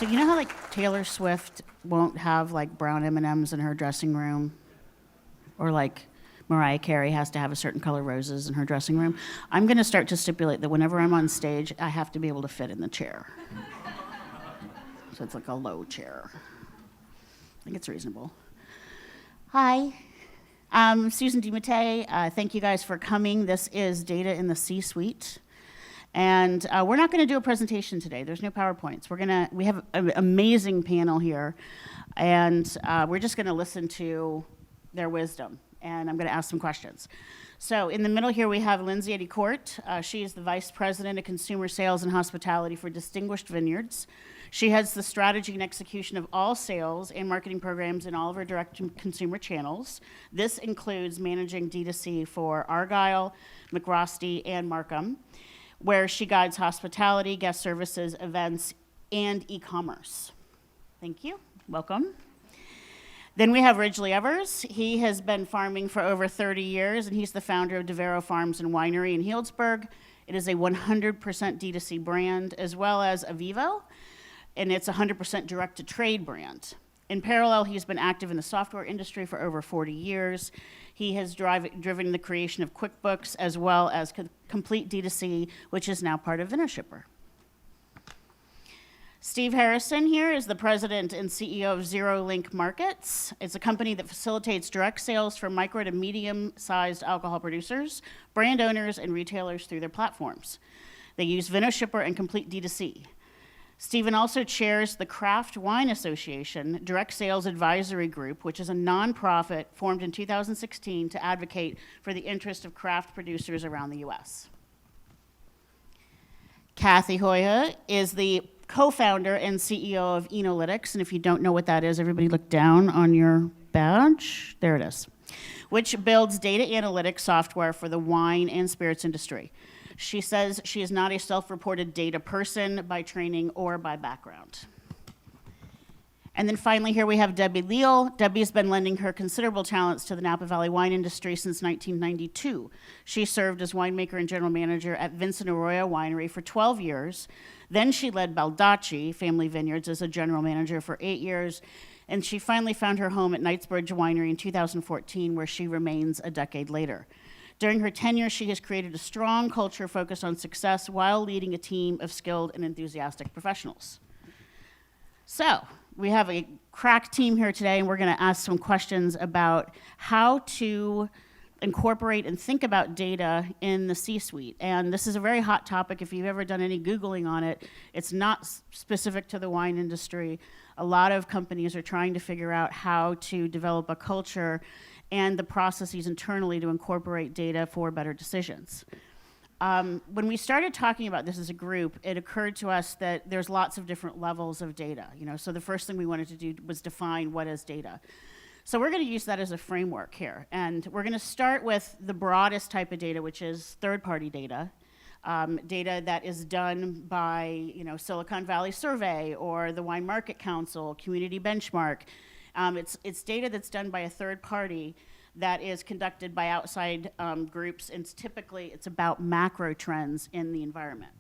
So you know how like Taylor Swift won't have like brown M&Ms in her dressing room? Or like Mariah Carey has to have a certain color roses in her dressing room? I'm gonna start to stipulate that whenever I'm on stage, I have to be able to fit in the chair. So it's like a low chair. I think it's reasonable. Hi, I'm Susan DiMattei. Thank you guys for coming. This is Data in the C-Suite. And we're not going to do a presentation today. There's no PowerPoints. We have an amazing panel here, and we're just going to listen to their wisdom, and I'm going to ask some questions. So in the middle here, we have Lindsay Eddy-Court. She is the Vice President of Consumer Sales and Hospitality for Distinguished Vineyards. She heads the strategy and execution of all sales and marketing programs in all of our direct-to-consumer channels. This includes managing D2C for Argyle, McRosty, and Markham, where she guides hospitality, guest services, events, and e-commerce. Thank you. Welcome. Then we have Ridgely Evers. He has been farming for over 30 years, and he's the founder of DeVero Farms and Winery in Healdsburg. It is a 100% D2C brand, as well as Avivo, and it's a 100% direct-to-trade brand. In parallel, he's been active in the software industry for over 40 years. He has driven the creation of QuickBooks as well as complete D2C, which is now part of Vinishipper. Steve Harrison here is the president and CEO of Zero Link Markets. It's a company that facilitates direct sales for micro to medium-sized alcohol producers, brand owners, and retailers through their platforms. They use Vinishipper and complete D2C. Stephen also chairs the Craft Wine Association Direct Sales Advisory Group, which is a nonprofit formed in 2016 to advocate for the interest of craft producers around the US. Kathy Hoya is the co-founder and CEO of Enolytics, and if you don't know what that is, everybody look down on your badge. There it is, which builds data analytics software for the wine and spirits industry. She says she is not a self-reported data person by training or by background. And then finally here we have Debbie Leal. Debbie's been lending her considerable talents to the Napa Valley wine industry since 1992. She served as winemaker and general manager at Vincent Arroyo Winery for 12 years. Then she led Baldacci Family Vineyards as a general manager for 8 years. And she finally found her home at Knightsbridge Winery in 2014, where she remains a decade later. During her tenure, she has created a strong culture focused on success while leading a team of skilled and enthusiastic professionals. So, we have a crack team here today, and we're going to ask some questions about how to incorporate and think about data in the C-suite. And this is a very hot topic. If you've ever done any Googling on it, it's not specific to the wine industry. A lot of companies are trying to figure out how to develop a culture and the processes internally to incorporate data for better decisions. When we started talking about this as a group, it occurred to us that there's lots of different levels of data. So the first thing we wanted to do was define what is data. So we're going to use that as a framework here. And we're going to start with the broadest type of data, which is third-party data. Data that is done by Silicon Valley Survey or the Wine Market Council, Community Benchmark. It's data that's done by a third party that is conducted by outside groups, and it's about macro trends in the environment.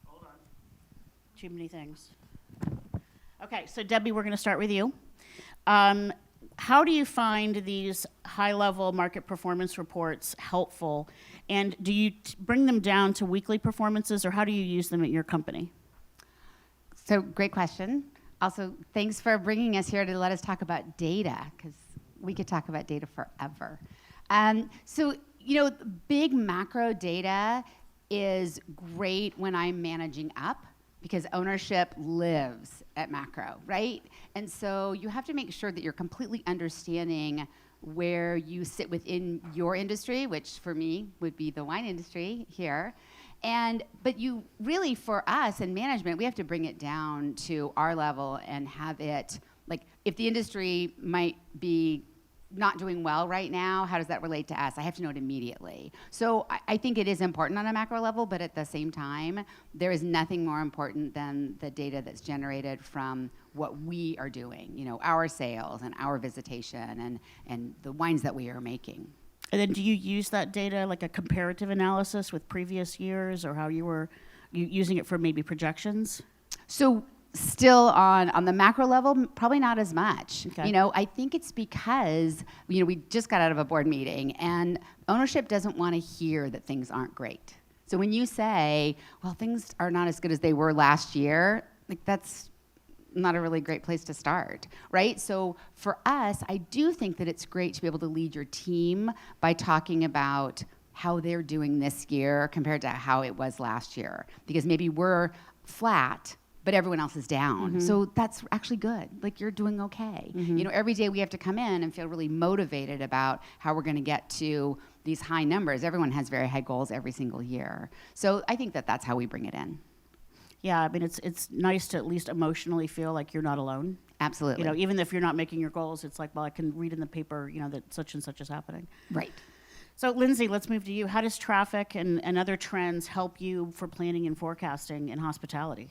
Hold on. Too many things. Okay, so Debbie, we're going to start with you. How do you find these high-level market performance reports helpful, and do you bring them down to weekly performances, or how do you use them at your company? So, great question. Also, thanks for bringing us here to let us talk about data, because we could talk about data forever. Big macro data is great when I'm managing up, because ownership lives at macro, right? And so you have to make sure that you're completely understanding where you sit within your industry, which for me would be the wine industry here. But you really, for us in management, we have to bring it down to our level and have it, like, if the industry might be not doing well right now, how does that relate to us? I have to know it immediately. So I think it is important on a macro level, but at the same time, there is nothing more important than the data that's generated from what we are doing, our sales and our visitation and the wines that we are making. And then do you use that data like a comparative analysis with previous years, or how you were you using it for maybe projections? So still on the macro level, probably not as much. Okay. You know, I think it's because, you know, we just got out of a board meeting and ownership doesn't want to hear that things aren't great. So when you say, well, things are not as good as they were last year, like that's not a really great place to start, right? So for us, I do think that it's great to be able to lead your team by talking about how they're doing this year compared to how it was last year. Because maybe we're flat, but everyone else is down. So that's actually good. Like, you're doing okay. You know, every day we have to come in and feel really motivated about how we're going to get to these high numbers. Everyone has very high goals every single year. So I think that that's how we bring it in. Yeah, I mean, it's nice to at least emotionally feel like you're not alone. Absolutely. You know, even if you're not making your goals, it's like, well, I can read in the paper, you know, that such and such is happening. Right. So, Lindsay, let's move to you. How does traffic and other trends help you for planning and forecasting in hospitality?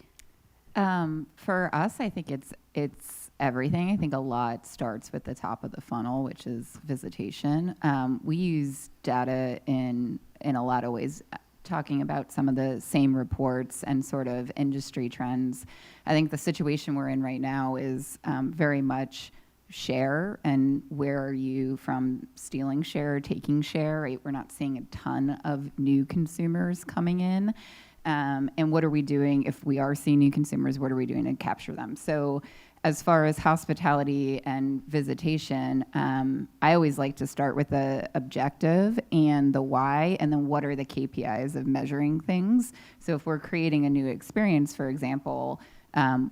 For us, I think it's everything. I think a lot starts with the top of the funnel, which is visitation. We use data in a lot of ways, talking about some of the same reports and sort of industry trends. I think the situation we're in right now is very much share, and where are you from stealing share, taking share, right? We're not seeing a ton of new consumers coming in. And what are we doing if we are seeing new consumers? What are we doing to capture them? So as far as hospitality and visitation, I always like to start with the objective and the why, and then what are the KPIs of measuring things. So if we're creating a new experience, for example,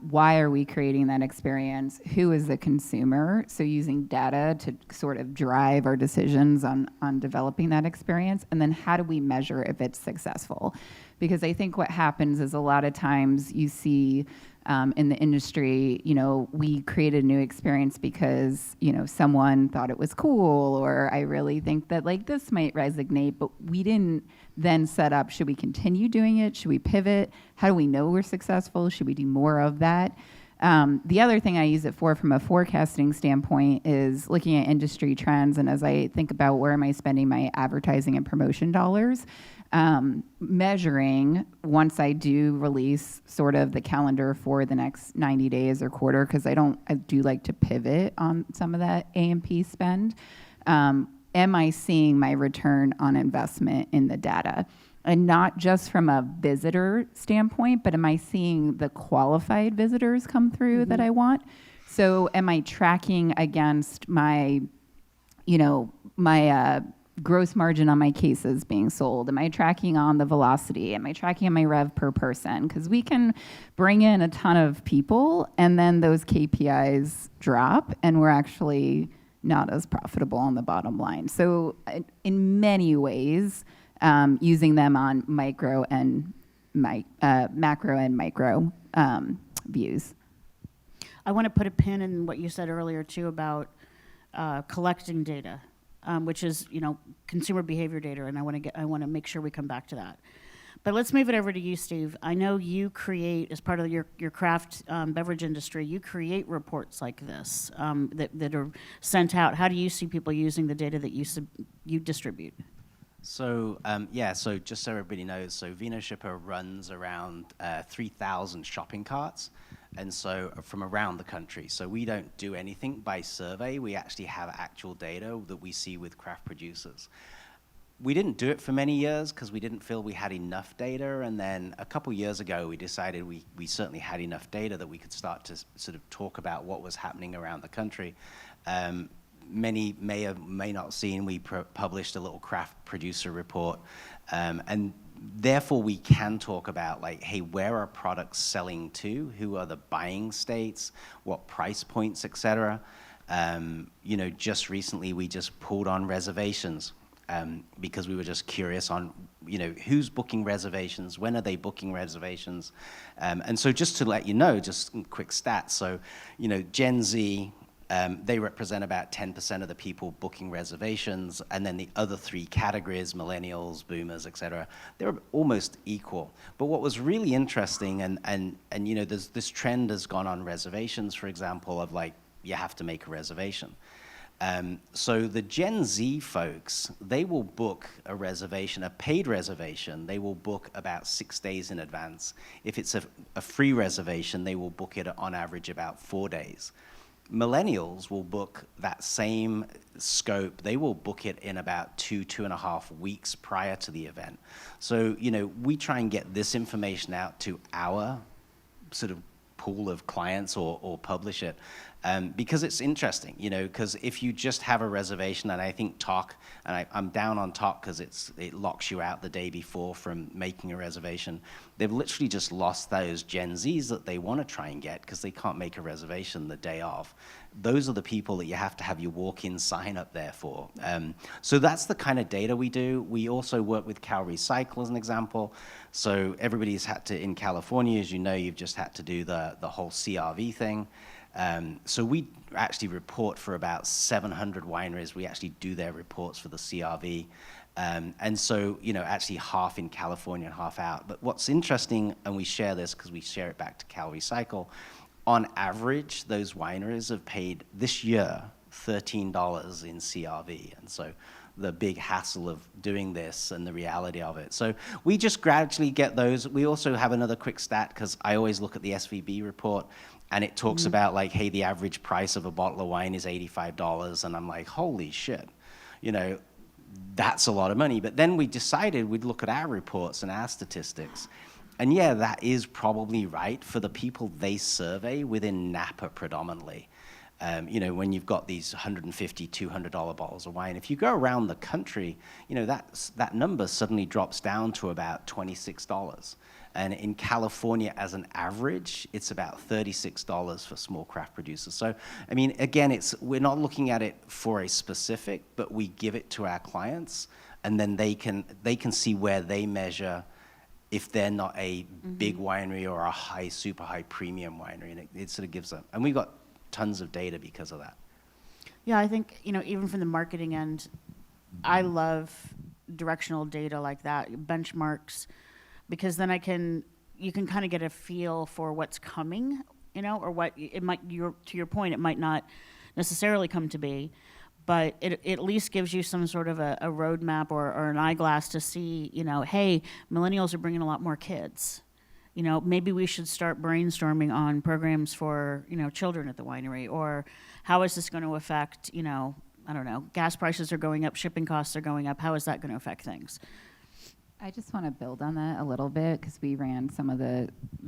why are we creating that experience? Who is the consumer? So using data to sort of drive our decisions on developing that experience. And then how do we measure if it's successful? Because I think what happens is a lot of times you see in the industry, you know, we created a new experience because, you know, someone thought it was cool, or I really think that like this might resonate, but we didn't then set up, should we continue doing it? Should we pivot? How do we know we're successful? Should we do more of that? The other thing I use it for from a forecasting standpoint is looking at industry trends. And as I think about where am I spending my advertising and promotion dollars, measuring once I do release sort of the calendar for the next 90 days or quarter, because I do like to pivot on some of that A&P spend. Am I seeing my return on investment in the data? And not just from a visitor standpoint, but am I seeing the qualified visitors come through that I want? So am I tracking against my, you know, my gross margin on my cases being sold? Am I tracking on the velocity? Am I tracking on my rev per person? Because we can bring in a ton of people and then those KPIs drop and we're actually not as profitable on the bottom line. So in many ways, using them on macro and micro views. I want to put a pin in what you said earlier too about collecting data, which is, you know, consumer behavior data, and I want to make sure we come back to that. But let's move it over to you, Steve. I know you create, as part of your craft beverage industry, you create reports like this that are sent out. How do you see people using the data that you distribute? So, so just so everybody knows, so VinoShipper runs around 3,000 shopping carts, and so from around the country. So we don't do anything by survey. We actually have actual data that we see with craft producers. We didn't do it for many years because we didn't feel we had enough data, and then a couple years ago we decided we certainly had enough data that we could start to sort of talk about what was happening around the country. Many may have may not seen, we published a little craft producer report, and therefore we can talk about like, hey, where are products selling to? Who are the buying states? What price points, et cetera? You know, just recently we just pulled on reservations because we were just curious on, you know, who's booking reservations? When are they booking reservations? And so just to let you know, just quick stats. So, you know, Gen Z, they represent about 10% of the people booking reservations, and then the other three categories, millennials, boomers, et cetera, they're almost equal. But what was really interesting, and you know, this trend has gone on reservations, for example, of like, you have to make a reservation. So the Gen Z folks, they will book a reservation, a paid reservation, they will book about 6 days in advance. If it's a free reservation, they will book it on average about 4 days. Millennials will book that same scope. They will book it in about 2.5 weeks prior to the event. So, we try and get this information out to our sort of pool of clients or publish it. Because it's interesting, because if you just have a reservation, and I think Tock, and I'm down on Tock because it locks you out the day before from making a reservation. They've literally just lost those Gen Zs that they want to try and get because they can't make a reservation the day of. Those are the people that you have to have your walk-in sign up there for. So that's the kind of data we do. We also work with Cal Recycle as an example. So everybody's had to, in California, as you know, you've just had to do the whole CRV thing. So we actually report for about 700 wineries. We actually do their reports for the CRV. And so, actually half in California and half out. But what's interesting, and we share this because we share it back to Cal Recycle, on average, those wineries have paid this year $13 in CRV. And so the big hassle of doing this and the reality of it. So we just gradually get those. We also have another quick stat because I always look at the SVB report and it talks about like, hey, the average price of a bottle of wine is $85. And I'm like, holy shit, that's a lot of money. But then we decided we'd look at our reports and our statistics. And yeah, that is probably right for the people they survey within Napa predominantly. When you've got these $150, $200 bottles of wine, if you go around the country, that number suddenly drops down to about $26. And in California, as an average, it's about $36 for small craft producers. So, again, we're not looking at it for a specific, but we give it to our clients, and then they can see where they measure if they're not a big winery or a super high premium winery, and it sort of gives them. And we've got tons of data because of that. Yeah, I think, even from the marketing end, I love directional data like that, benchmarks, because then you can kind of get a feel for what's coming, or what it might, to your point, it might not necessarily come to be, but it at least gives you some sort of a roadmap or an eyeglass to see, hey, millennials are bringing a lot more kids. Maybe we should start brainstorming on programs for, children at the winery, or how is this going to affect, I don't know, gas prices are going up, shipping costs are going up. How is that going to affect things? I just want to build on that a little bit because we ran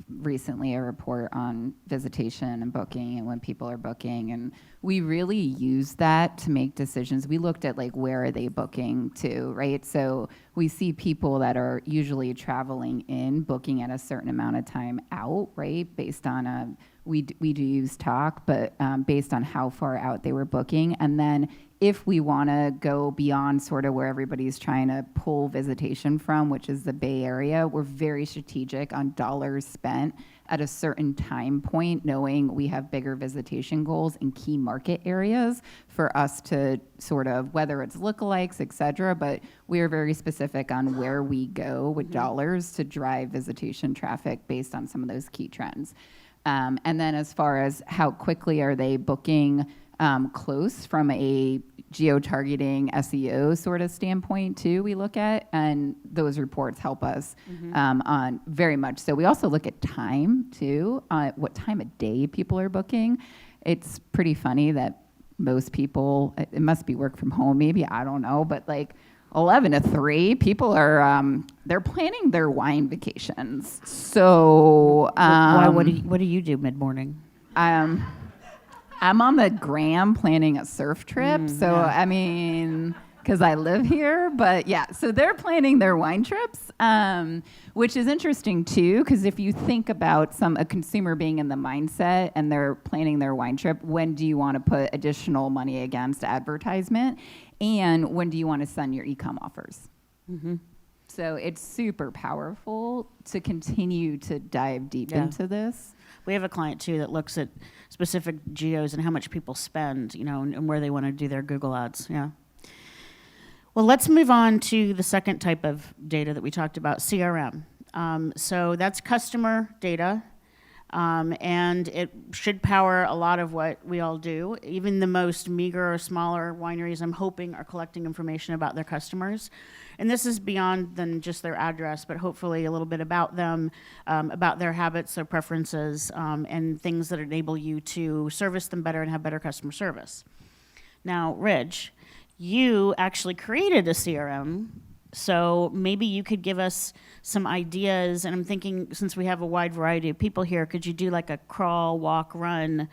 recently a report on visitation and booking and when people are booking, and we really use that to make decisions. We looked at where are they booking to, right? So we see people that are usually traveling in, booking at a certain amount of time out, right? Based on we do use Talk, but based on how far out they were booking, and then if we want to go beyond sort of where everybody's trying to pull visitation from, which is the Bay Area, we're very strategic on dollars spent at a certain time point, knowing we have bigger visitation goals in key market areas for us to sort of, whether it's lookalikes, et cetera, but we're very specific on where we go with dollars to drive visitation traffic based on some of those key trends. And then as far as how quickly are they booking close from a geo-targeting SEO sort of standpoint too, we look at, and those reports help us on very much. So we also look at time too, what time of day people are booking. It's pretty funny that most people, it must be work from home maybe, I don't know, but 11 to 3, people are, they're planning their wine vacations. So, Why, what do you do mid-morning? I'm on the gram planning a surf trip. Because I live here, but yeah, so they're planning their wine trips, which is interesting too, because if you think about a consumer being in the mindset and they're planning their wine trip, when do you want to put additional money against advertisement? And when do you want to send your e-com offers? So it's super powerful to continue to dive deep into this. We have a client too that looks at specific geos and how much people spend, and where they want to do their Google ads. Yeah. Well, let's move on to the second type of data that we talked about, CRM. So that's customer data. And it should power a lot of what we all do. Even the most meager or smaller wineries, I'm hoping, are collecting information about their customers. And this is beyond than just their address, but hopefully a little bit about them, about their habits, their preferences, and things that enable you to service them better and have better customer service. Now, Ridge, you actually created a CRM, so maybe you could give us some ideas. And I'm thinking, since we have a wide variety of people here, could you do like a crawl, walk, run,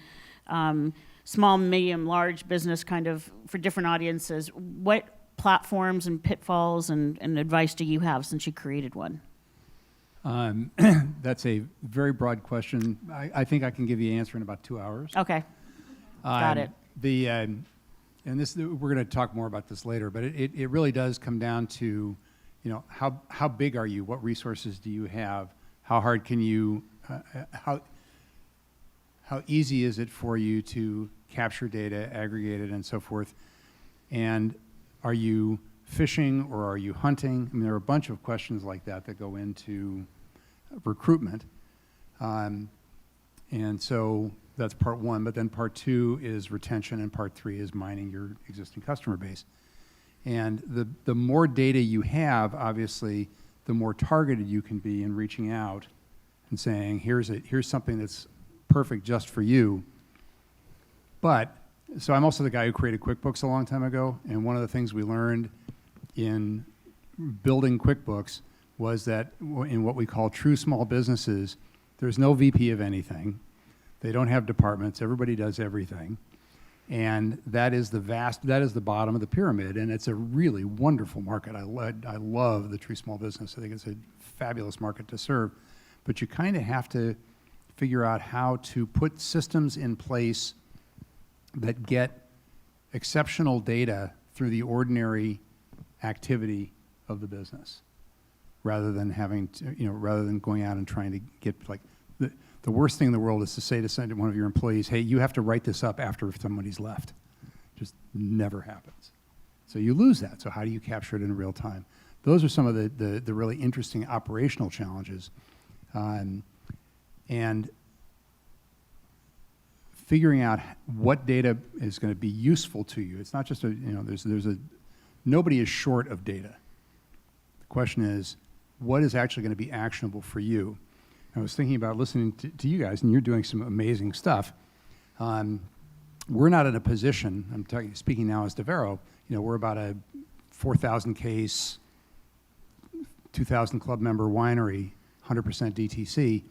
small, medium, large business kind of for different audiences? What platforms and pitfalls and advice do you have since you created one? That's a very broad question. I think I can give you an answer in about 2 hours. Okay, got it. And this, we're going to talk more about this later, but it really does come down to, how big are you? What resources do you have? How hard can you, how easy is it for you to capture data, aggregate it, and so forth? And are you fishing or are you hunting? I mean, there are a bunch of questions like that that go into recruitment. And so that's part one, but then part two is retention, and part three is mining your existing customer base. And the more data you have, obviously, the more targeted you can be in reaching out and saying, here's something that's perfect just for you. But, so I'm also the guy who created QuickBooks a long time ago, and one of the things we learned in building QuickBooks was that in what we call true small businesses, there's no VP of anything. They don't have departments. Everybody does everything. And that is the bottom of the pyramid, and it's a really wonderful market. I love the true small business. I think it's a fabulous market to serve. But you kind of have to figure out how to put systems in place that get exceptional data through the ordinary activity of the business, rather than having to, rather than going out and trying to get like the worst thing in the world is to say to one of your employees, hey, you have to write this up after somebody's left. Just never happens. So you lose that. So how do you capture it in real time? Those are some of the really interesting operational challenges. And figuring out what data is going to be useful to you. It's not just nobody is short of data. The question is, what is actually going to be actionable for you? I was thinking about listening to you guys, and you're doing some amazing stuff. We're not in a position, speaking now as Devero, we're about a 4,000 case, 2,000 club member winery, 100% DTC.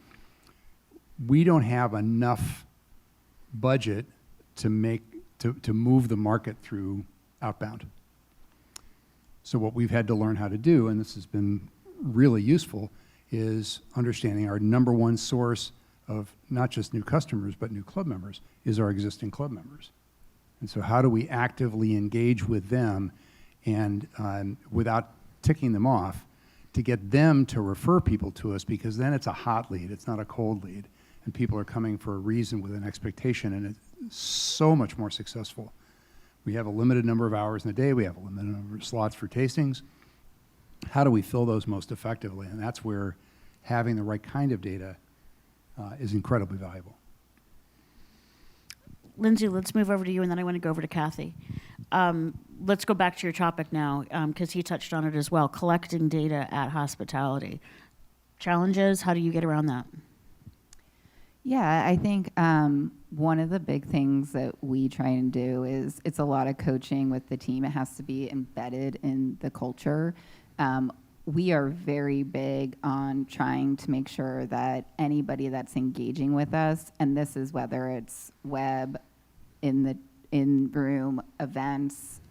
We don't have enough budget to move the market through outbound. So what we've had to learn how to do, and this has been really useful, is understanding our number one source of not just new customers, but new club members, is our existing club members. And so how do we actively engage with them and without ticking them off, to get them to refer people to us, because then it's a hot lead, it's not a cold lead. And people are coming for a reason with an expectation, and it's so much more successful. We have a limited number of hours in a day, we have a limited number of slots for tastings. How do we fill those most effectively? And that's where having the right kind of data is incredibly valuable. Lindsay, let's move over to you, and then I want to go over to Kathy. Let's go back to your topic now, because he touched on it as well, collecting data at hospitality. Challenges, how do you get around that? Yeah, I think one of the big things that we try and do is it's a lot of coaching with the team. It has to be embedded in the culture. We are very big on trying to make sure that anybody that's engaging with us, and this is whether it's web, in-room events,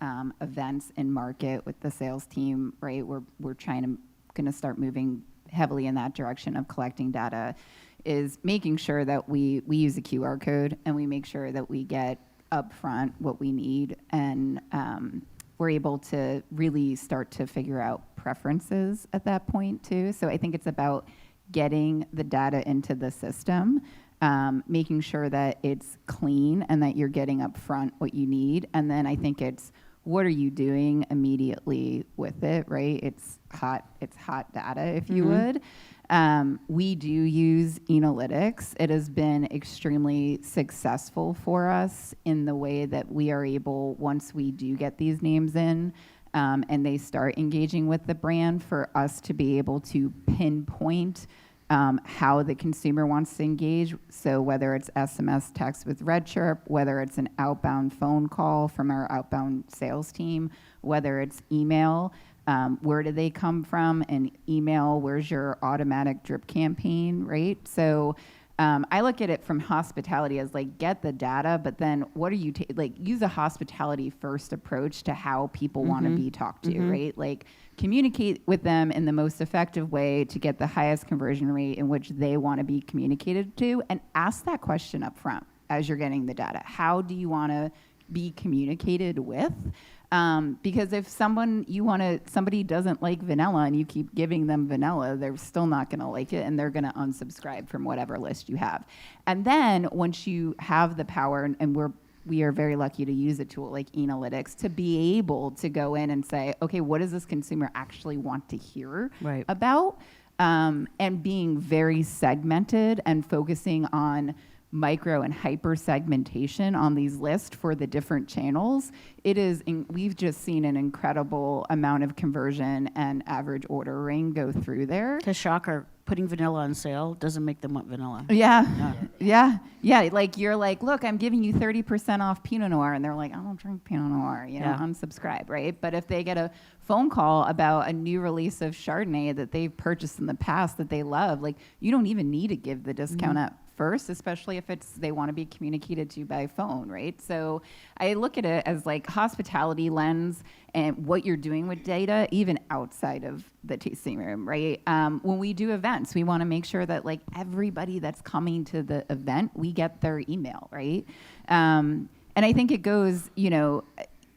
events in market with the sales team, right? We're going to start moving heavily in that direction of collecting data, is making sure that we use a QR code and we make sure that we get upfront what we need, and we're able to really start to figure out preferences at that point too. So I think it's about getting the data into the system, making sure that it's clean and that you're getting upfront what you need. And then I think it's, what are you doing immediately with it, right? It's hot data, if you would. We do use Enolytics. It has been extremely successful for us in the way that we are able, once we do get these names in, and they start engaging with the brand, for us to be able to pinpoint how the consumer wants to engage. So whether it's SMS text with Redshirt, whether it's an outbound phone call from our outbound sales team, whether it's email, where do they come from? And email, where's your automatic drip campaign, right? So I look at it from hospitality as like, get the data, but then what are you, like use a hospitality first approach to how people want to be talked to, right? Like communicate with them in the most effective way to get the highest conversion rate in which they want to be communicated to, and ask that question up front as you're getting the data. How do you want to be communicated with? Because if somebody doesn't like vanilla and you keep giving them vanilla, they're still not going to like it, and they're going to unsubscribe from whatever list you have. And then once you have the power, and we are very lucky to use a tool like Enolytics to be able to go in and say, okay, what does this consumer actually want to hear about? And being very segmented and focusing on micro and hyper segmentation on these lists for the different channels, we've just seen an incredible amount of conversion and average order ring go through there. To shocker, putting vanilla on sale doesn't make them want vanilla. Yeah. Like you're like, look, I'm giving you 30% off Pinot Noir, and they're like, I don't drink Pinot Noir, unsubscribe, right? But if they get a phone call about a new release of Chardonnay that they've purchased in the past that they love, like you don't even need to give the discount up first, especially if they want to be communicated to by phone, right? So I look at it as like hospitality lens and what you're doing with data, even outside of the tasting room, right? When we do events, we want to make sure that like everybody that's coming to the event, we get their email, right? And I think it goes,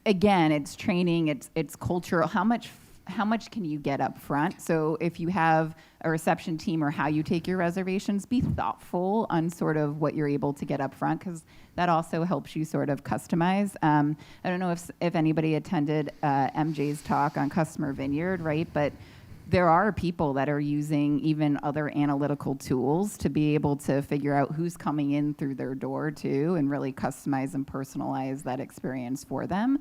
again, it's training, it's cultural. How much can you get up front? So if you have a reception team or how you take your reservations, be thoughtful on sort of what you're able to get up front, because that also helps you sort of customize. I don't know if anybody attended MJ's talk on Customer Vineyard, right? But there are people that are using even other analytical tools to be able to figure out who's coming in through their door too, and really customize and personalize that experience for them.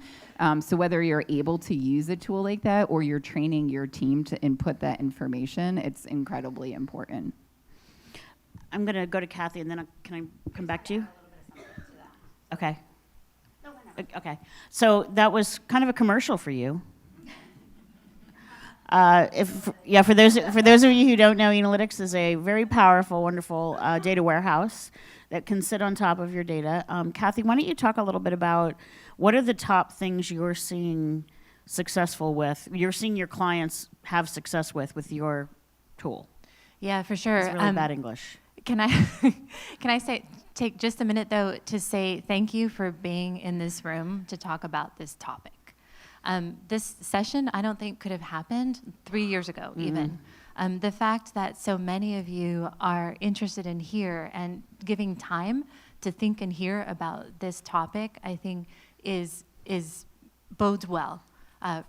So whether you're able to use a tool like that or you're training your team to input that information, it's incredibly important. I'm going to go to Kathy, and then can I come back to you? Okay. Okay. So that was kind of a commercial for you. For those of you who don't know, Enolytics is a very powerful, wonderful data warehouse that can sit on top of your data. Kathy, why don't you talk a little bit about what are the top things you're seeing you're seeing your clients have success with your tool? Yeah, for sure. It's really bad English. Can I take just a minute though to say thank you for being in this room to talk about this topic. This session, I don't think could have happened 3 years ago, even. The fact that so many of you are interested in here and giving time to think and hear about this topic, I think is bodes well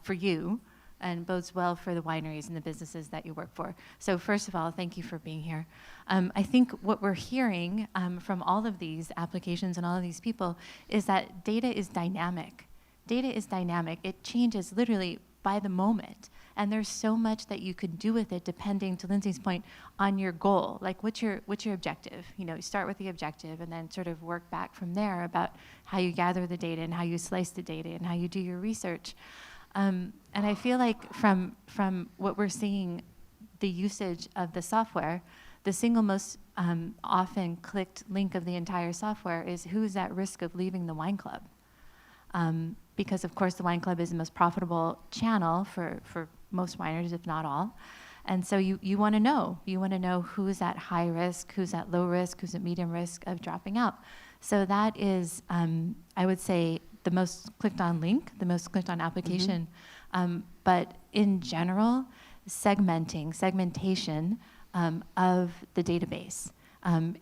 for you and bodes well for the wineries and the businesses that you work for. So first of all, thank you for being here. I think what we're hearing from all of these applications and all of these people is that data is dynamic. Data is dynamic. It changes literally by the moment. And there's so much that you can do with it depending, to Lindsay's point, on your goal. Like what's your objective? You start with the objective and then sort of work back from there about how you gather the data and how you slice the data and how you do your research. And I feel like from what we're seeing, the usage of the software, the single most often clicked link of the entire software is who's at risk of leaving the wine club. Because of course the wine club is the most profitable channel for most wineries, if not all. And so you want to know who's at high risk, who's at low risk, who's at medium risk of dropping out. So that is, I would say, the most clicked on link, the most clicked on application. But in general, segmentation of the database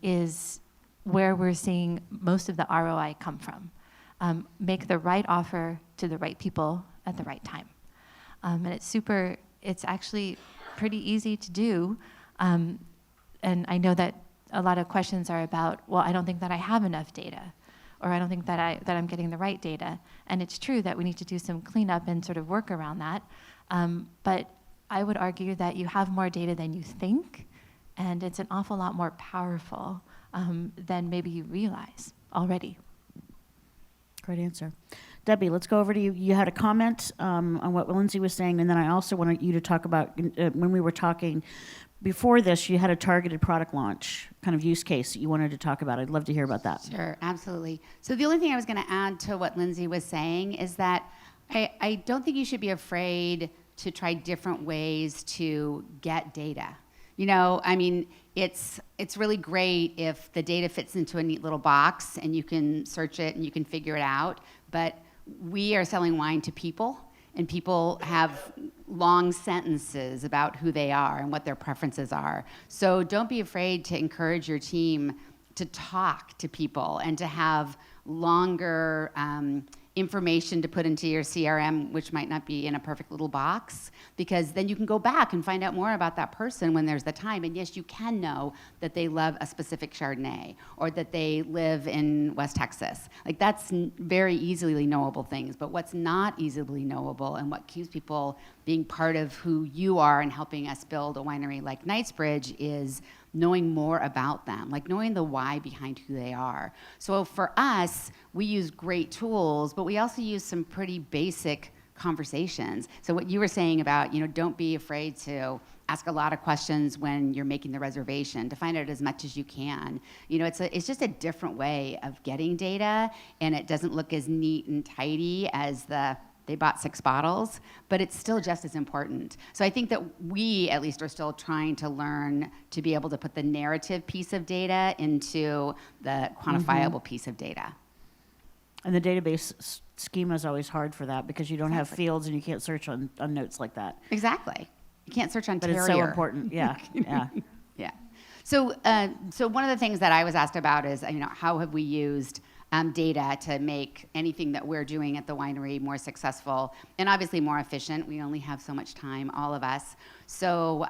is where we're seeing most of the ROI come from. Make the right offer to the right people at the right time. And it's actually pretty easy to do. And I know that a lot of questions are about, well, I don't think that I have enough data, or I don't think that I'm getting the right data. And it's true that we need to do some cleanup and sort of work around that. But I would argue that you have more data than you think, and it's an awful lot more powerful than maybe you realize already. Great answer. Debbie, let's go over to you. You had a comment on what Lindsay was saying, and then I also wanted you to talk about, when we were talking before this, you had a targeted product launch kind of use case that you wanted to talk about. I'd love to hear about that. Sure, absolutely. So the only thing I was going to add to what Lindsay was saying is that I don't think you should be afraid to try different ways to get data. You know, I mean, it's really great if the data fits into a neat little box and you can search it and you can figure it out. But we are selling wine to people, and people have long sentences about who they are and what their preferences are. So don't be afraid to encourage your team to talk to people and to have longer information to put into your CRM, which might not be in a perfect little box, because then you can go back and find out more about that person when there's the time. And yes, you can know that they love a specific Chardonnay or that they live in West Texas. Like, that's very easily knowable things. But what's not easily knowable and what keeps people being part of who you are and helping us build a winery like Knightsbridge is knowing more about them, like knowing the why behind who they are. So for us, we use great tools, but we also use some pretty basic conversations. So what you were saying about, you know, don't be afraid to ask a lot of questions when you're making the reservation, to find out as much as you can. You know, it's just a different way of getting data, and it doesn't look as neat and tidy as they bought 6 bottles, but it's still just as important. So I think that we, at least, are still trying to learn to be able to put the narrative piece of data into the quantifiable piece of data. And the database schema is always hard for that because you don't have fields and you can't search on notes like that. Exactly. You can't search on But Terrier. it's so important. Yeah, yeah. Yeah. So one of the things that I was asked about is, you know, how have we used data to make anything that we're doing at the winery more successful and obviously more efficient. We only have so much time, all of us. So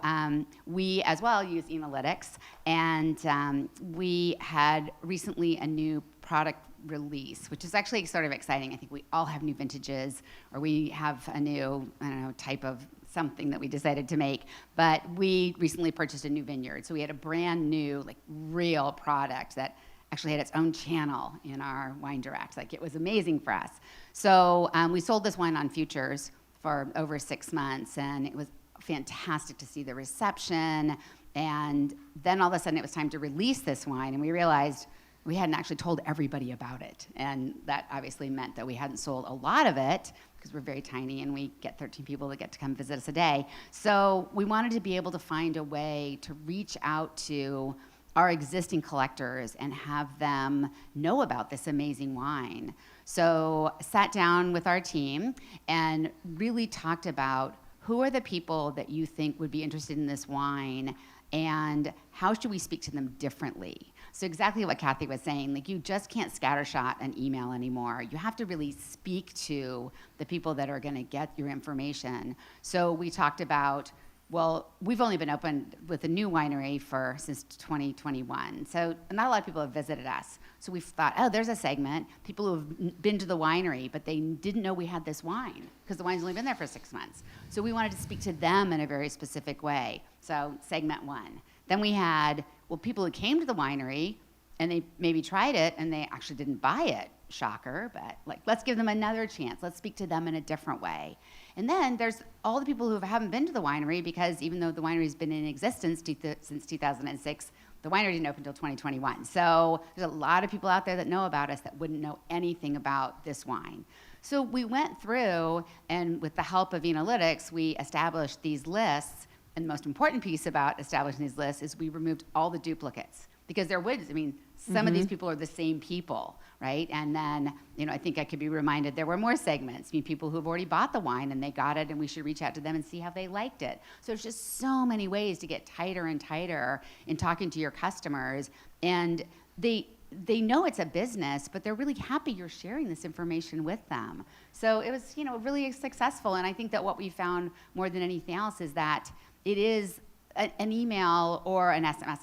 we as well use Enolytics, and we had recently a new product release, which is actually sort of exciting. I think we all have new vintages, or we have a new, I don't know, type of something that we decided to make. But we recently purchased a new vineyard. So we had a brand new, like, real product that actually had its own channel in our Wine Direct. Like, it was amazing for us. So we sold this wine on futures for over 6 months, and it was fantastic to see the reception. And then all of a sudden it was time to release this wine, and we realized we hadn't actually told everybody about it. And that obviously meant that we hadn't sold a lot of it, because we're very tiny and we get 13 people that get to come visit us a day. So we wanted to be able to find a way to reach out to our existing collectors and have them know about this amazing wine. So sat down with our team and really talked about who are the people that you think would be interested in this wine, and how should we speak to them differently? So exactly what Kathy was saying, like, you just can't scattershot an email anymore. You have to really speak to the people that are gonna get your information. So we talked about, well, we've only been open with a new winery since 2021. So not a lot of people have visited us. So we've thought, oh, there's a segment, people who have been to the winery, but they didn't know we had this wine because the wine's only been there for 6 months. So we wanted to speak to them in a very specific way. So segment 1. Then we had, well, people who came to the winery and they maybe tried it and they actually didn't buy it. Shocker, but like, let's give them another chance. Let's speak to them in a different way. And then there's all the people who haven't been to the winery, because even though the winery's been in existence since 2006, the winery didn't open until 2021. So there's a lot of people out there that know about us that wouldn't know anything about this wine. So we went through, and with the help of Enolytics, we established these lists. And the most important piece about establishing these lists is we removed all the duplicates, because there would, I mean, some of these people are the same people, right? And then, you know, I think I could be reminded there were more segments. I mean, people who have already bought the wine and they got it, and we should reach out to them and see how they liked it. So there's just so many ways to get tighter and tighter in talking to your customers. And they know it's a business, but they're really happy you're sharing this information with them. So it was, you know, really successful. And I think that what we found more than anything else is that it is an email or an SMS.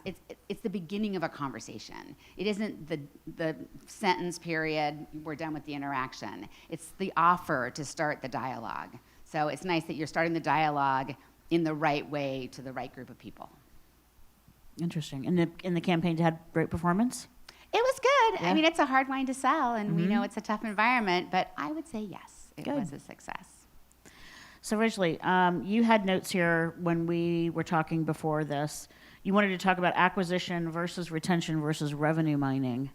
It's the beginning of a conversation. It isn't the sentence period, we're done with the interaction. It's the offer to start the dialogue. So it's nice that you're starting the dialogue in the right way to the right group of people. Interesting. And the campaign had great performance? It was good. Yeah. I mean, it's a hard wine to sell, and we know it's a tough environment, but I would say yes, it Good. was a success. So Ridgely, you had notes here when we were talking before this. You wanted to talk about acquisition versus retention versus revenue mining,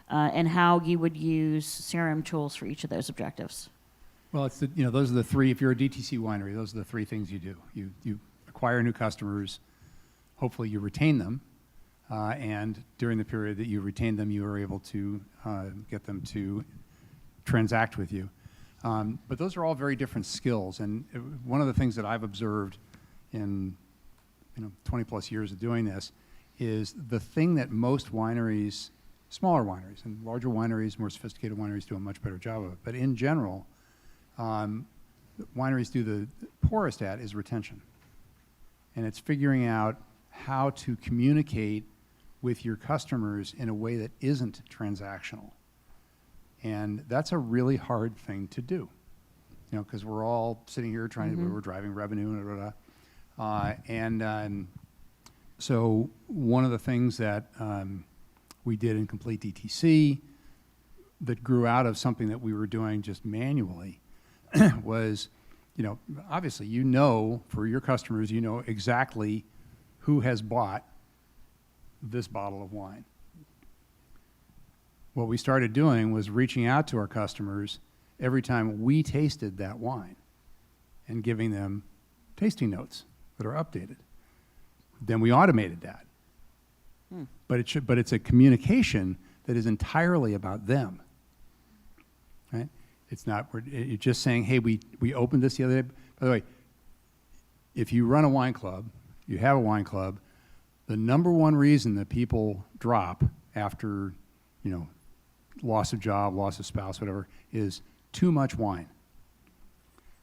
and how you would use CRM tools for each of those objectives. Well, it's those are the three. If you're a DTC winery, those are the three things you do. You acquire new customers. Hopefully, you retain them, and during the period that you retain them, you are able to get them to transact with you. But those are all very different skills. And one of the things that I've observed in 20 plus years of doing this is the thing that most wineries, smaller wineries and larger wineries, more sophisticated wineries do a much better job of it. But in general, wineries do the poorest at is retention. And it's figuring out how to communicate with your customers in a way that isn't transactional. And that's a really hard thing to do, because we're all sitting here trying to, we're driving revenue and blah, blah, blah. So one of the things that we did in Complete DTC that grew out of something that we were doing just manually was, obviously, for your customers, exactly who has bought this bottle of wine. What we started doing was reaching out to our customers every time we tasted that wine and giving them tasting notes that are updated. Then we automated that. But it's a communication that is entirely about them. Right? It's not, you're just saying, hey, we opened this the other day. By the way, if you run a wine club, you have a wine club, the number one reason that people drop after, loss of job, loss of spouse, whatever, is too much wine.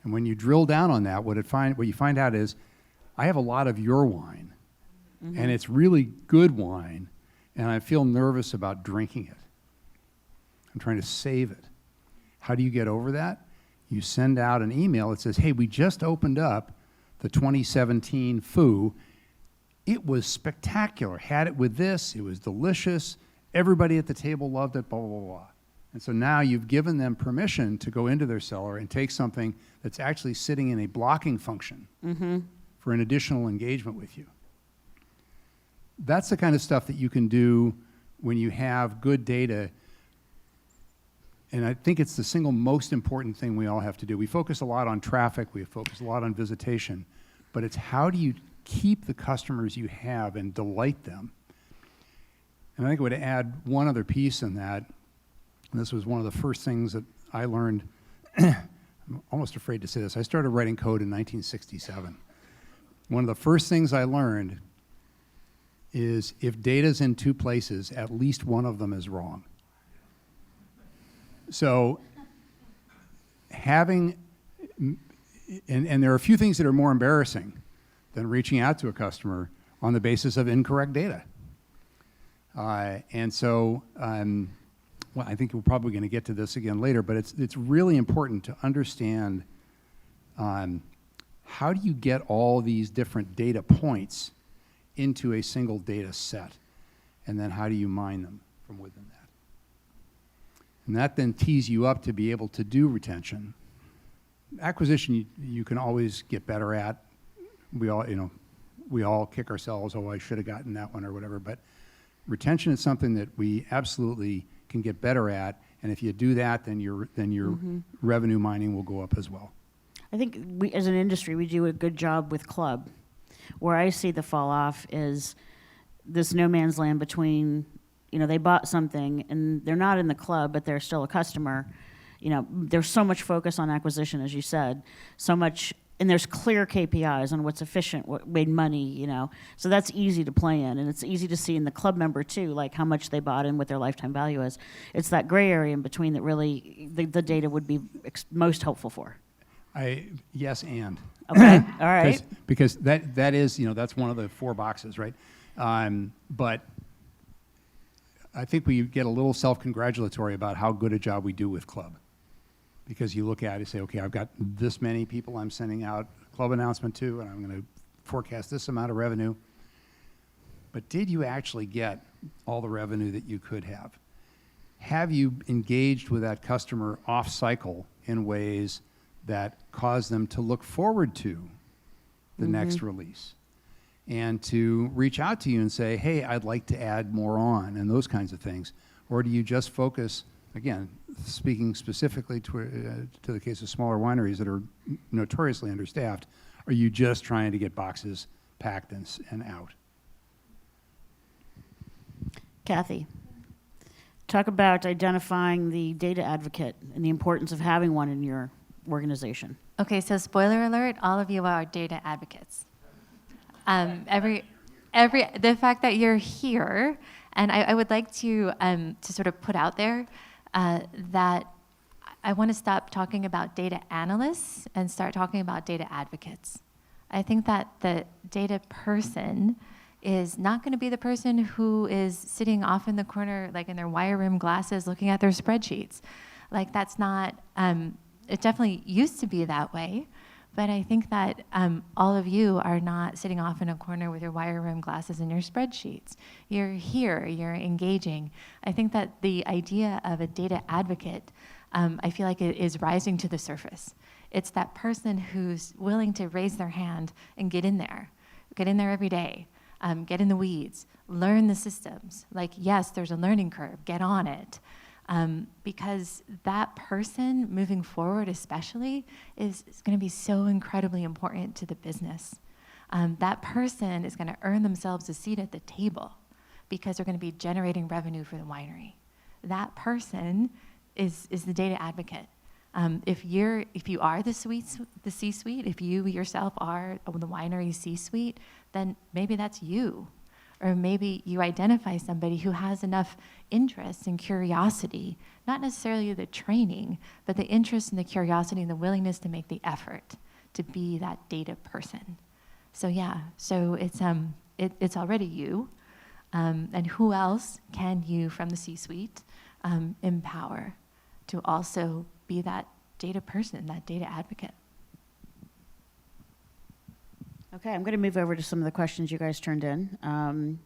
And when you drill down on that, what you find out is, I have a lot of your wine, and it's really good wine, and I feel nervous about drinking it. I'm trying to save it. How do you get over that? You send out an email that says, hey, we just opened up the 2017 Foo. It was spectacular. Had it with this, it was delicious. Everybody at the table loved it, blah, blah, blah, blah. And so now you've given them permission to go into their cellar and take something that's actually sitting in a blocking function for an additional engagement with you. That's the kind of stuff that you can do when you have good data. And I think it's the single most important thing we all have to do. We focus a lot on traffic, we focus a lot on visitation, but it's how do you keep the customers you have and delight them? And I think I would add one other piece in that, and this was one of the first things that I learned. I'm almost afraid to say this. I started writing code in 1967. One of the first things I learned is if data's in two places, at least one of them is wrong. So having, and there are a few things that are more embarrassing than reaching out to a customer on the basis of incorrect data. And so, well, I think we're probably going to get to this again later, but it's really important to understand how do you get all these different data points into a single data set, and then how do you mine them from within that? And that then tees you up to be able to do retention. Acquisition, you can always get better at. We all kick ourselves, oh, I should have gotten that one or whatever, but retention is something that we absolutely can get better at, and if you do that, then your revenue mining will go up as well. I think we, as an industry, we do a good job with club. Where I see the fall off is this no man's land between, they bought something and they're not in the club, but they're still a customer. There's so much focus on acquisition, as you said, so much, and there's clear KPIs on what's efficient, what made money, So that's easy to play in, and it's easy to see in the club member too, like how much they bought and what their lifetime value is. It's that gray area in between that really the data would be most helpful for. Yes, and. Okay, all right. Because that is, that's one of the 4 boxes, right? But I think we get a little self-congratulatory about how good a job we do with club. Because you look at it and say, okay, I've got this many people I'm sending out a club announcement to, and I'm going to forecast this amount of revenue. But did you actually get all the revenue that you could have? Have you engaged with that customer off-cycle in ways that cause them to look forward to the next release? And to reach out to you and say, hey, I'd like to add more on, and those kinds of things? Or do you just focus, again, speaking specifically to the case of smaller wineries that are notoriously understaffed, are you just trying to get boxes packed and out? Kathy, talk about identifying the data advocate and the importance of having one in your organization. Okay, so spoiler alert, all of you are data advocates. The fact that you're here, and I would like to sort of put out there that I want to stop talking about data analysts and start talking about data advocates. I think that the data person is not going to be the person who is sitting off in the corner, like in their wire rim glasses, looking at their spreadsheets. Like that's not, it definitely used to be that way, but I think that all of you are not sitting off in a corner with your wire rim glasses and your spreadsheets. You're here, you're engaging. I think that the idea of a data advocate, I feel like it is rising to the surface. It's that person who's willing to raise their hand and get in there every day. Get in the weeds, learn the systems. Like, yes, there's a learning curve, get on it. Because that person moving forward especially is going to be so incredibly important to the business. That person is going to earn themselves a seat at the table because they're going to be generating revenue for the winery. That person is the data advocate. If you are the C-suite, if you yourself are the winery C-suite, then maybe that's you. Or maybe you identify somebody who has enough interest and curiosity, not necessarily the training, but the interest and the curiosity and the willingness to make the effort to be that data person. So yeah, so it's already you. And who else can you from the C-suite empower to also be that data person, that data advocate? Okay, I'm going to move over to some of the questions you guys turned in.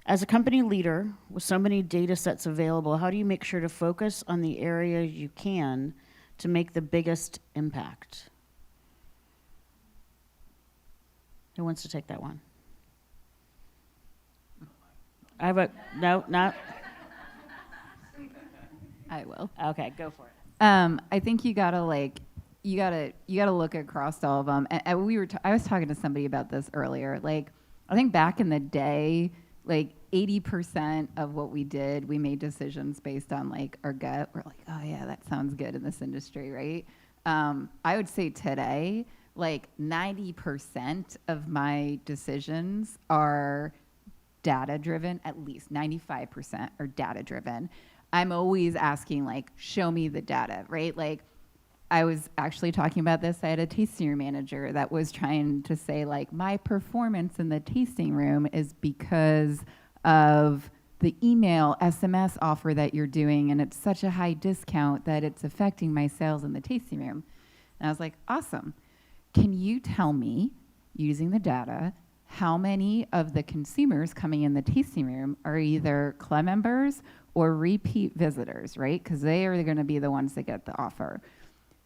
As a company leader with so many data sets available, how do you make sure to focus on the areas you can to make the biggest impact? Who wants to take that one? I have no, not. I will. Okay, go for it. I think you gotta look across all of them. And I was talking to somebody about this earlier. Like, I think back in the day, like 80% of what we did, we made decisions based on like our gut. We're like, oh yeah, that sounds good in this industry, right? I would say today, like 90% of my decisions are data driven. At least 95% are data driven. I'm always asking, like, show me the data, right? Like, I was actually talking about this. I had a tasting room manager that was trying to say, like, my performance in the tasting room is because of the email SMS offer that you're doing, and it's such a high discount that it's affecting my sales in the tasting room. And I was like, awesome. Can you tell me, using the data, how many of the consumers coming in the tasting room are either club members or repeat visitors, right? Because they are going to be the ones that get the offer.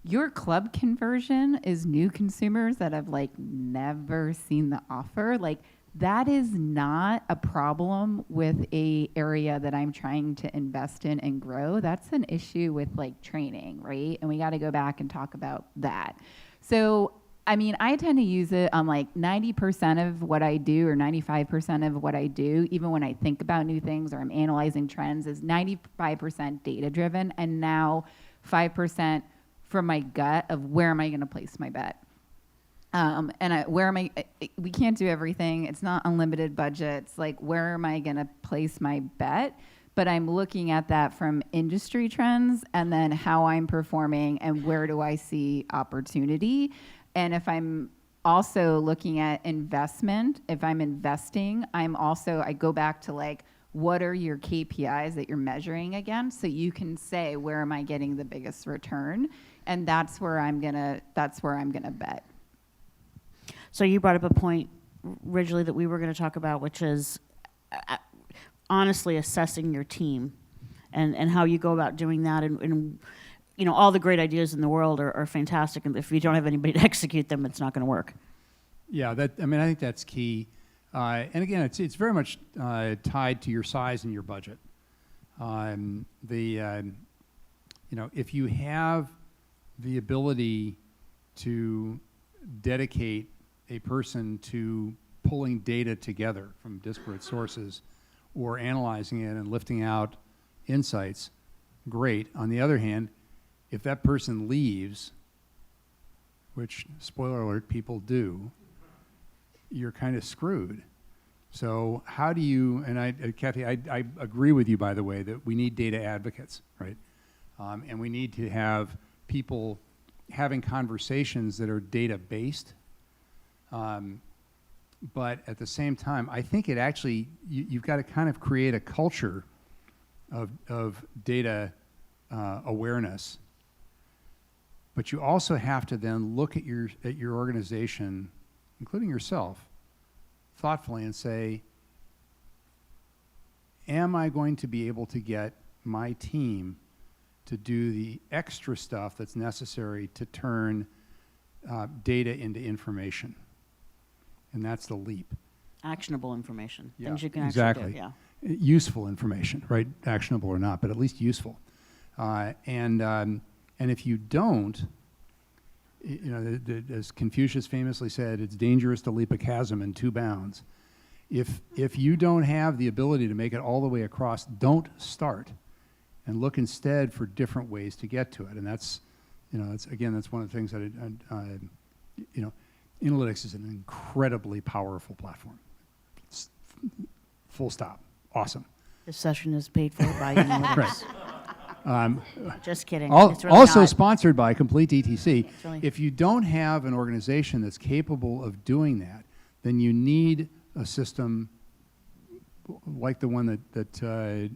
Your club conversion is new consumers that have like never seen the offer. Like, that is not a problem with a area that I'm trying to invest in and grow. That's an issue with like training, right? And we got to go back and talk about that. So, I mean, I tend to use it on like 90% of what I do or 95% of what I do, even when I think about new things or I'm analyzing trends, is 95% data driven, and now 5% from my gut of where am I going to place my bet. We can't do everything. It's not unlimited budgets. Like, where am I going to place my bet? but I'm looking at that from industry trends and then how I'm performing and where do I see opportunity. And if I'm also looking at investment, if I'm investing, I go back to like, what are your KPIs that you're measuring against? So you can say, where am I getting the biggest return? And that's where I'm gonna bet. So you brought up a point originally that we were going to talk about, which is honestly assessing your team and how you go about doing that. And you know, all the great ideas in the world are fantastic. And if you don't have anybody to execute them, it's not going to work. Yeah, I think that's key. And again, it's very much tied to your size and your budget. If you have the ability to dedicate a person to pulling data together from disparate sources or analyzing it and lifting out insights, great. On the other hand, if that person leaves, which, spoiler alert, people do, you're kind of screwed. So how do you, and Kathy, I agree with you, by the way, that we need data advocates, right? And we need to have people having conversations that are data-based. But at the same time, I think it actually, you've got to kind of create a culture of data awareness. But you also have to then look at your organization, including yourself, thoughtfully and say, am I going to be able to get my team to do the extra stuff that's necessary to turn data into information? And that's the leap. Actionable information. Yeah, Things you can exactly. actually do. Yeah. Useful information, right? Actionable or not, but at least useful. And if you don't, as Confucius famously said, it's dangerous to leap a chasm in 2 bounds. If you don't have the ability to make it all the way across, don't start, and look instead for different ways to get to it. And that's one of the things that Enolytics is an incredibly powerful platform. Full stop. Awesome. This session is paid for by Enolytics. Just kidding. It's really Also not. sponsored by Complete DTC. Really- If you don't have an organization that's capable of doing that, then you need a system like the one that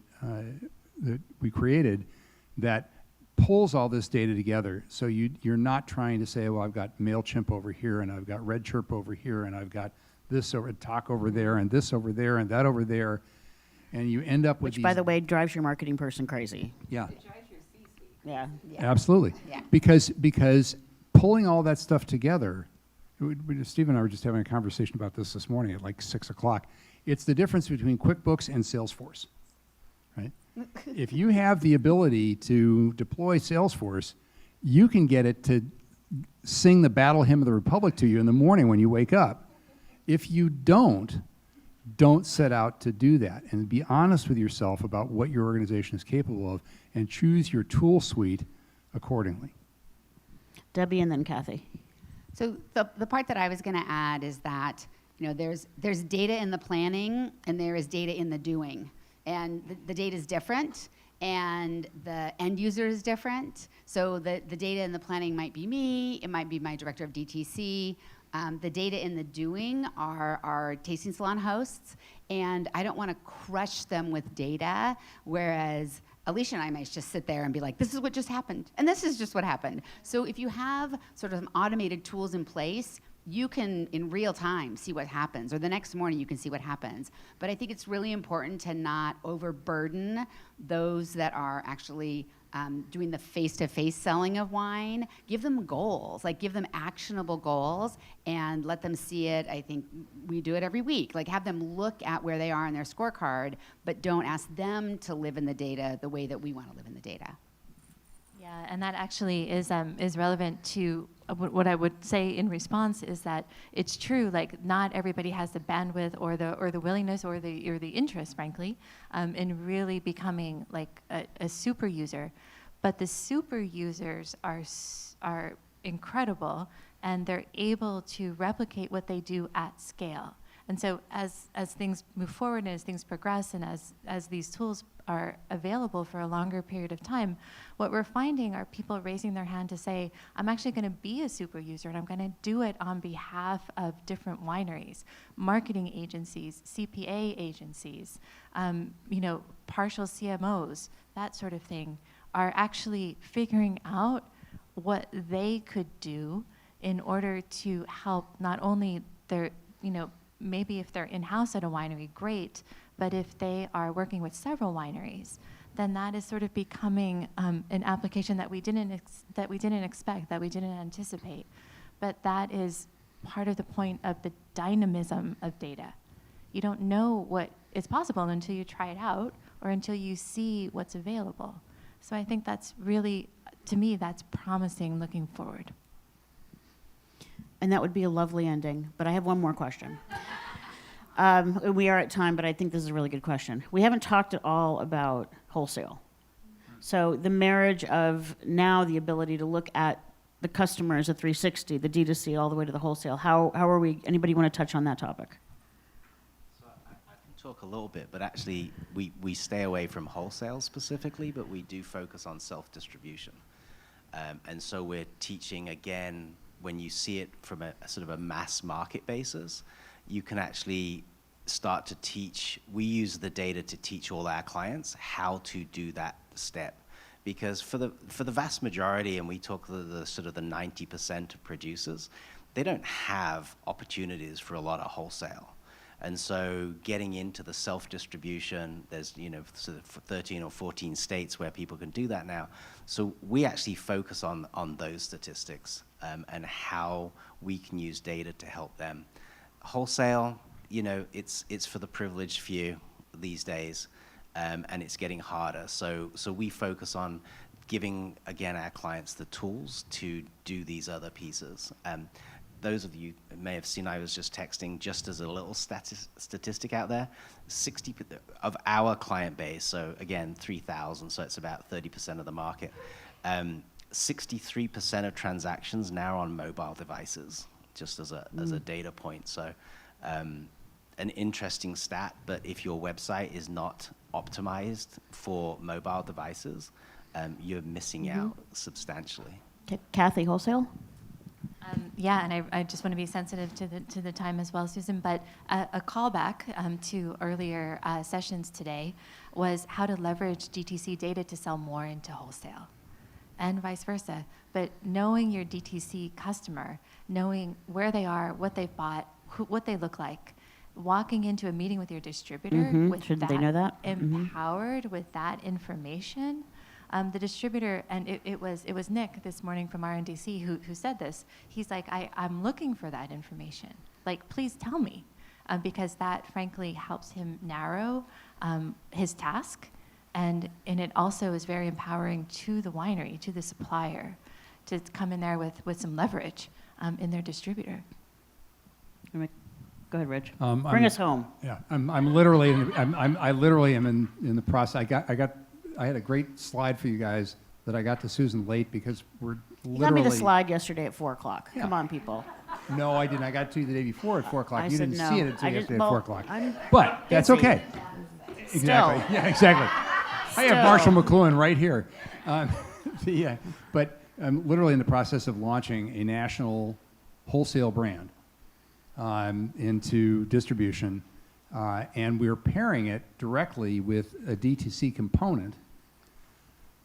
we created that pulls all this data together. So you're not trying to say, well, I've got MailChimp over here, and I've got RedChirp over here, and I've got this over Talk over there, and this over there, and that over there, and you end up with Which, by the way, drives your marketing person crazy. yeah. Yeah. Absolutely. Yeah. Because pulling all that stuff together, Steve and I were just having a conversation about this morning at like 6 o'clock. It's the difference between QuickBooks and Salesforce, right? If you have the ability to deploy Salesforce, you can get it to sing the battle hymn of the Republic to you in the morning when you wake up. If you don't set out to do that, and be honest with yourself about what your organization is capable of, and choose your tool suite accordingly. Debbie and then Kathy. So the part that I was going to add is that there's data in the planning and there is data in the doing, and the data is different and the end user is different. So the data in the planning might be me, it might be my director of DTC. The data in the doing are our tasting salon hosts, and I don't want to crush them with data, whereas Alicia and I might just sit there and be like, this is what just happened, and this is just what happened. So if you have sort of automated tools in place, you can, in real time, see what happens, or the next morning you can see what happens. But I think it's really important to not overburden those that are actually doing the face-to-face selling of wine. Give them goals, give them actionable goals, and let them see it. I think we do it every week. Have them look at where they are in their scorecard, but don't ask them to live in the data the way that we want to live in the data. Yeah, and that actually is relevant to what I would say in response is that it's true. Not everybody has the bandwidth or the willingness or the interest, frankly, in really becoming a super user. But the super users are incredible, and they're able to replicate what they do at scale. And so as things move forward and as things progress and as these tools are available for a longer period of time, what we're finding are people raising their hand to say, I'm actually going to be a super user and I'm going to do it on behalf of different wineries, marketing agencies, CPA agencies, partial CMOs, that sort of thing, are actually figuring out what they could do in order to help not only their, maybe if they're in-house at a winery, great, but if they are working with several wineries, then that is sort of becoming an application that we didn't expect, that we didn't anticipate. But that is part of the point of the dynamism of data. You don't know what is possible until you try it out or until you see what's available. So I think that's really, to me, that's promising looking forward. And that would be a lovely ending, but I have one more question. We are at time, but I think this is a really good question. We haven't talked at all about wholesale. So the marriage of now the ability to look at the customer as a 360, the D2C all the way to the wholesale. How are we, anybody want to touch on that topic? So I can talk a little bit, but actually we stay away from wholesale specifically, but we do focus on self-distribution. And so we're teaching, again, when you see it from a sort of a mass market basis, you can actually start to teach. We use the data to teach all our clients how to do that step. Because for the vast majority, and we talk the sort of the 90% of producers, they don't have opportunities for a lot of wholesale. And so getting into the self-distribution, there's sort of 13 or 14 states where people can do that now. So we actually focus on those statistics and how we can use data to help them. Wholesale, it's for the privileged few these days, and it's getting harder. So we focus on giving, again, our clients the tools to do these other pieces. Those of you may have seen, I was just texting, just as a little statistic out there, 60% of our client base, so again, 3,000, so it's about 30% of the market, 63% of transactions now are on mobile devices, just as a data point. So an interesting stat, but if your website is not optimized for mobile devices, you're missing out substantially. Kathy, wholesale? Yeah, and I just want to be sensitive to the time as well, Susan, but a callback to earlier sessions today was how to leverage DTC data to sell more into wholesale and vice versa. But knowing your DTC customer, knowing where they are, what they've bought, what they look like, walking into a meeting with your distributor with Should that, they know that? empowered with that information. The distributor, and it was Nick this morning from RNDC who said this. He's like, I'm looking for that information. Like, please tell me, because that frankly helps him narrow his task, and it also is very empowering to the winery, to the supplier, to come in there with some leverage in their distributor. Go ahead, Rich. Bring us home. Yeah, I'm literally, I literally am in the process. I had a great slide for you guys that I got to Susan late because we're literally. You got me the slide yesterday at 4 o'clock. Yeah. Come on, people. No, I didn't. I got to you the day before at 4 o'clock. I You said didn't no. see it until I yesterday just- at 4 well, o'clock. I'm But that's busy. okay. Exactly. Still. Yeah, exactly. I have Marshall McLuhan right here. But I'm literally in the process of launching a national wholesale brand into distribution, and we're pairing it directly with a D2C component,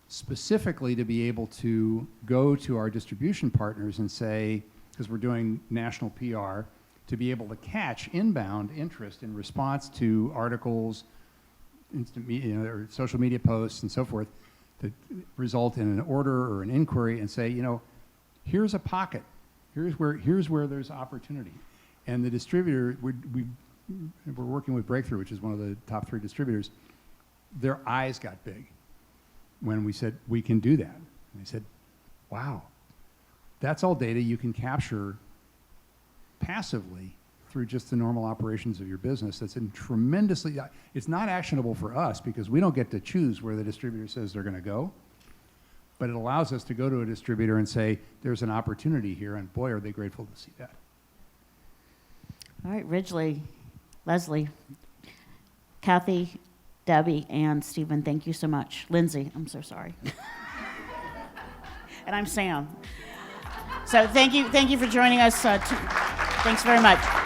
specifically to be able to go to our distribution partners and say, because we're doing national PR, to be able to catch inbound interest in response to articles, instant media, or social media posts and so forth, that result in an order or an inquiry, and say, here's a pocket, here's where there's opportunity. And the distributor, we're working with Breakthrough, which is one of the top 3 distributors. Their eyes got big when we said, we can do that. And they said, wow, that's all data you can capture passively through just the normal operations of your business. That's tremendously, it's not actionable for us because we don't get to choose where the distributor says they're going to go, but it allows us to go to a distributor and say, there's an opportunity here, and boy, are they grateful to see that. All right, Ridgely, Leslie, Kathy, Debbie, and Stephen, thank you so much. Lindsay, I'm so sorry. And I'm Sam. So thank you for joining us. Thanks very much.